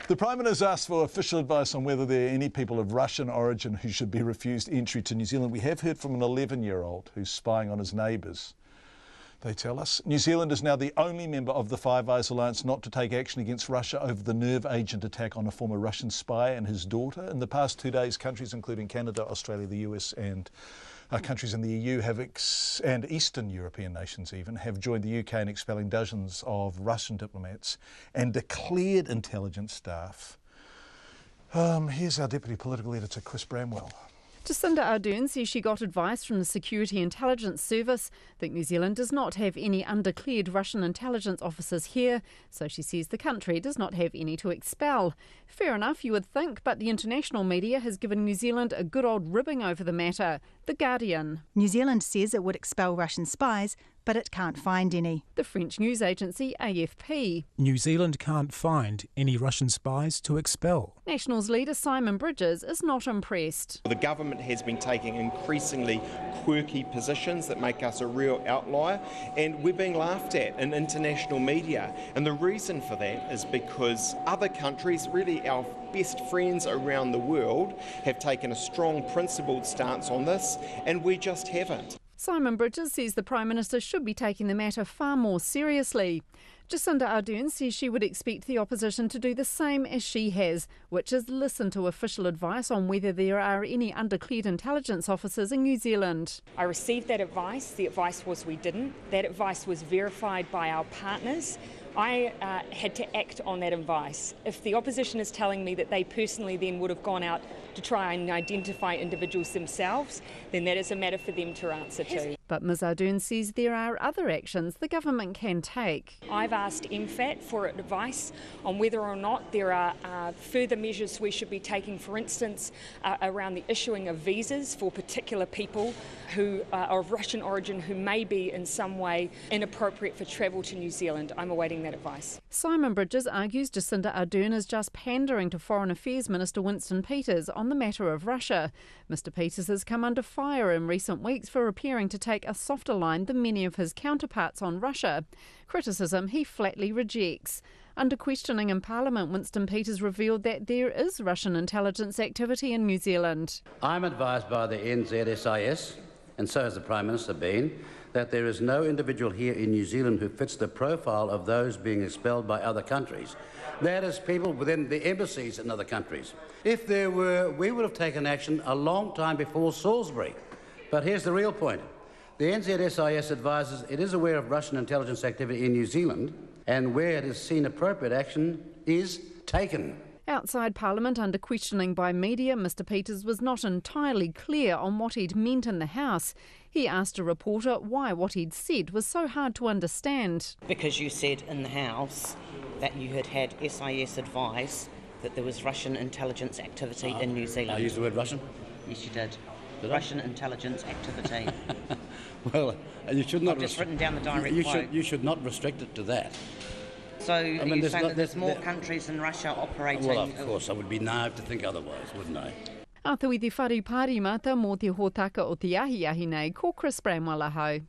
The Prime Minister asked for official advice on whether there are any people of Russian origin who should be refused entry to New Zealand. We have heard from an 11-year-old who's spying on his neighbours, they tell us. New Zealand is now the only member of the Five Eyes Alliance not to take action against Russia over the nerve agent attack on a former Russian spy and his daughter. In the past 2 days, countries including Canada, Australia, the US and countries in the EU and Eastern European nations even have joined the UK in expelling dozens of Russian diplomats and declared intelligence staff. Here's our Deputy Political Editor, Chris Bramwell. Jacinda Ardern says she got advice from the Security Intelligence Service that New Zealand does not have any undeclared Russian intelligence officers here, so she says the country does not have any to expel. Fair enough, you would think, but the international media has given New Zealand a good old ribbing over the matter. The Guardian. New Zealand says it would expel Russian spies, but it can't find any. The French news agency AFP. New Zealand can't find any Russian spies to expel. Nationals leader Simon Bridges is not impressed. The government has been taking increasingly quirky positions that make us a real outlier, and we're being laughed at in international media. And the reason for that is because other countries, really our best friends around the world, have taken a strong principled stance on this, and we just haven't. Simon Bridges says the Prime Minister should be taking the matter far more seriously. Jacinda Ardern says she would expect the opposition to do the same as she has, which is listen to official advice on whether there are any undeclared intelligence officers in New Zealand. I received that advice. The advice was we didn't. That advice was verified by our partners. I had to act on that advice. If the opposition is telling me that they personally then would have gone out to try and identify individuals themselves, then that is a matter for them to answer to. But Ms Ardern says there are other actions the government can take. I've asked MFAT for advice on whether or not there are further measures we should be taking, for instance, around the issuing of visas for particular people who are of Russian origin who may be in some way inappropriate for travel to New Zealand. I'm awaiting that advice. Simon Bridges argues Jacinda Ardern is just pandering to Foreign Affairs Minister Winston Peters on the matter of Russia. Mr Peters has come under fire in recent weeks for appearing to take a softer line than many of his counterparts on Russia. Criticism he flatly rejects. Under questioning in Parliament, Winston Peters revealed that there is Russian intelligence activity in New Zealand. I'm advised by the NZSIS, and so has the Prime Minister been, that there is no individual here in New Zealand who fits the profile of those being expelled by other countries. That is people within the embassies in other countries. If there were, we would have taken action a long time before Salisbury. But here's the real point. The NZSIS advises it is aware of Russian intelligence activity in New Zealand, and where it has seen appropriate action is taken. Outside Parliament, under questioning by media, Mr Peters was not entirely clear on what he'd meant in the House. He asked a reporter why what he'd said was so hard to understand. Because you said in the House that you had had SIS advice that there was Russian intelligence activity in New Zealand. I used the word Russian? Yes, you did. Russian intelligence activity. Well, you should not. I've just written down the direct quote. You should not restrict it to that. So are you saying that there's more countries in Russia operating? Well, of course, I would be naive to think otherwise, wouldn't I? A te witi whare pāri mata mō te hōtaka o te ahi nei, ko Chris Bramwell ahau.